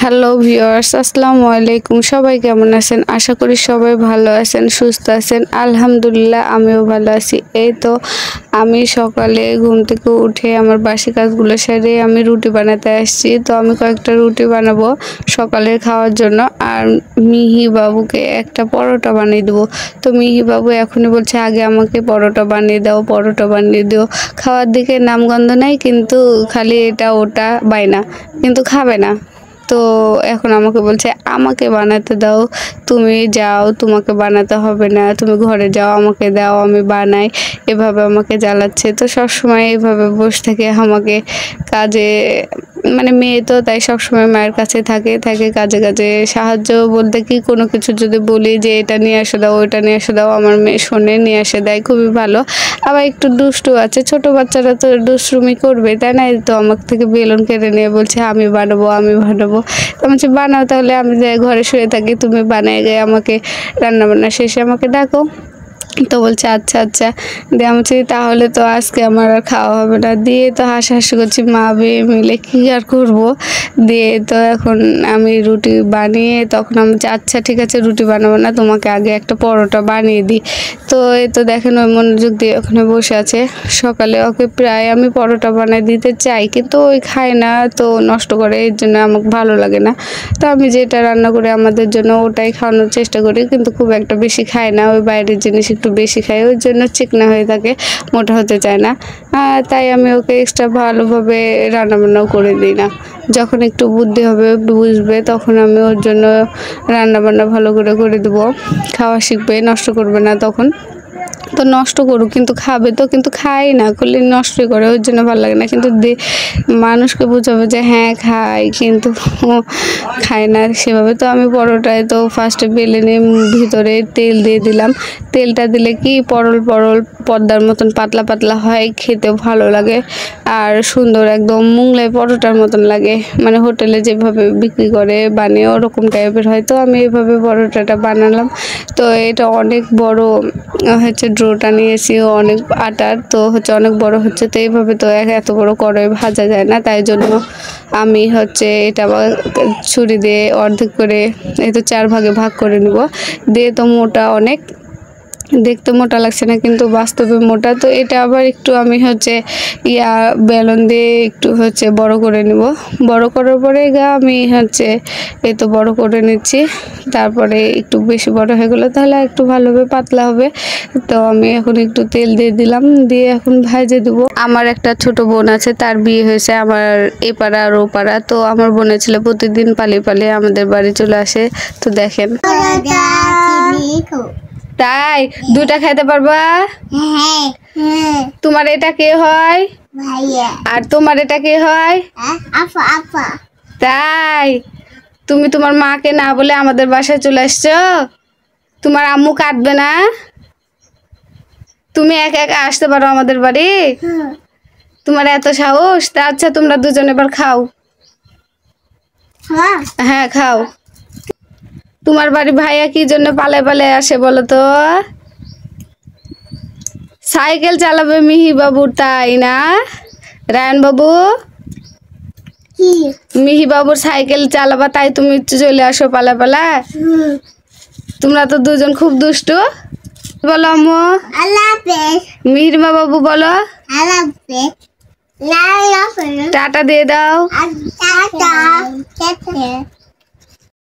Hello viewers, আসসালামু আলাইকুম। সবাই কেমন আছেন? আশা করি সবাই ভালো আছেন, সুস্থ আছেন। আলহামদুলিল্লাহ আমিও ভালো আছি। এই তো আমি সকালে ঘুম থেকে উঠে আমার বাসি কাজগুলো সেরে আমি রুটি বানাতে আসছি। তো আমি কয়েকটা রুটি বানাবো সকালে খাওয়ার জন্য, আর মিহি বাবুকে একটা পরোটা বানিয়ে দেবো। তো মিহি বাবু এখনই বলছে আগে আমাকে পরোটা বানিয়ে দাও, পরোটা বানিয়ে দিও। খাওয়ার দিকে নামগন্ধ নাই, কিন্তু খালি এটা ওটা বায়না, কিন্তু খাবে না। তো এখন আমাকে বলছে আমাকে বানাতে দাও, তুমি যাও, তোমাকে বানাতে হবে না, তুমি ঘরে যাও, আমাকে দাও, আমি বানাই। এভাবে আমাকে জ্বালাচ্ছে। তো সবসময় এভাবে বসে থেকে আমাকে কাজে, মানে মেয়ে তো তাই সবসময় মায়ের কাছে থাকে থাকে কাজে কাজে সাহায্য বলতে কি, কোনো কিছু যদি বলি যে এটা নিয়ে এসে দাও, ওইটা নিয়ে এসে দাও, আমার মেয়ে শোনে, নিয়ে এসে দেয়, খুবই ভালো। আবার একটু দুষ্টু আছে, ছোট বাচ্চারা তো দুষ্টুমি করবে, তাই না? তো আমার থেকে বেলুন কেড়ে নিয়ে বলছে আমি বানাবো, আমি বানাবো। তো আমি বলছি বানাও তাহলে, আমি যাই ঘরে শুয়ে থাকি, তুমি বানাই গিয়ে আমাকে রান্না বান্না শেষে আমাকে ডাকো। তো বলছে আচ্ছা আচ্ছা। দিয়ে আমি বলছি তাহলে তো আজকে আমার আর খাওয়া হবে না। দিয়ে তো হাসাহাসি করছি, মা মেয়ে মিলে কী আর করবো। দিয়ে তো এখন আমি রুটি বানিয়ে, তখন আমি বলছি আচ্ছা ঠিক আছে রুটি বানাবো না, তোমাকে আগে একটা পরোটা বানিয়ে দিই। তো এই তো দেখেন ওই মনোযোগ দিয়ে ওখানে বসে আছে। সকালে ওকে প্রায় আমি পরোটা বানিয়ে দিতে চাই, কিন্তু ওই খায় না, তো নষ্ট করে, এর জন্য আমাকে ভালো লাগে না। তো আমি যেটা রান্না করি আমাদের জন্য ওটাই খাওয়ানোর চেষ্টা করি, কিন্তু খুব একটা বেশি খায় না, ওই বাইরের জিনিস একটু বেশি খায়, ওই জন্য চিকনা হয়ে থাকে, মোটা হতে চায় না। তাই আমি ওকে এক্সট্রা ভালোভাবে রান্নাবান্নাও করে দিই না। যখন একটু বুদ্ধি হবে, বুঝবে, তখন আমি ওর জন্য রান্নাবান্না ভালো করে করে দেবো। খাওয়া শিখবে, নষ্ট করবে না তখন। তো নষ্ট করুক, কিন্তু খাবে তো, কিন্তু খাই না, করলে নষ্টই করে, ওর জন্য ভালো লাগে না। কিন্তু মানুষকে বোঝাবে যে হ্যাঁ খাই, কিন্তু খায় না সেভাবে। তো আমি পরোটায় তো ফার্স্টে বেলে নিয়ে ভিতরে তেল দিয়ে দিলাম। তেলটা দিলে কি পরল পরল পর্দার মতন পাতলা পাতলা হয়, খেতে ভালো লাগে, আর সুন্দর একদম মুংলাই পরোটার মতন লাগে, মানে হোটেলে যেভাবে বিক্রি করে বানিয়ে ওরকম টাইপের হয়। তো আমি এইভাবে পরোটাটা বানালাম। তো এটা অনেক বড় হচ্ছে, ডোটা নিয়েছি অনেক আটার, তো হচ্ছে অনেক বড় হচ্ছে। তো এইভাবে তো এত বড় কড়াই ভাজা যায় না, তাই জন্য আমি হচ্ছে এটা ছুরি দিয়ে অর্ধেক করে, এই তো 4 ভাগে ভাগ করে নিব। দিয়ে তো মোটা অনেক, দেখতে মোটা লাগছে না, কিন্তু বাস্তবে মোটা। তো এটা আবার একটু আমি হচ্ছে বেলুন দিয়ে একটু হচ্ছে বড় করে নিব। বড় করার পরে আমি হচ্ছে এই তো বড় করে নিচ্ছি। তারপরে একটু বেশি বড় হয়ে গেলো তাহলে একটু ভালোভাবে পাতলা হবে। তো আমি এখন একটু তেল দিয়ে দিলাম, দিয়ে এখন ভাজে দেবো। আমার একটা ছোট বোন আছে, তার বিয়ে হয়েছে আমার এপাড়া আর ওপাড়া। তো আমার বোনের ছেলে প্রতিদিন পালিয়ে পালিয়ে আমাদের বাড়ি চলে আসে। তো দেখেন, তাই 2টা খাইতে পারবা? তোমার এটা কে হয়? আর তোমার এটা কে হয়? তাই তুমি তোমার মাকে না বলে আমাদের বাসায় চলে আসছো? তোমার আম্মু কাঁদবে না? তুমি একা একা আসতে পারো আমাদের বাড়ি? তোমার এত সাহস? তা আচ্ছা তোমরা দুজন এবার খাও। হ্যাঁ খাও। তোমার বাড়ি ভাইয়া কি জন্য পালায় পালায় আসে বলো তো? সাইকেল চালাবে মিহি বাবু, তাই না রায়ন বাবু? মিহি বাবুর সাইকেল চালাবা, তাই তুমি চলে আসো পালা পালা। তোমরা তো দুজন খুব দুষ্টু। বলো আম্মু। মিহিরমা বাবু বলো টাটা দিয়ে দাও।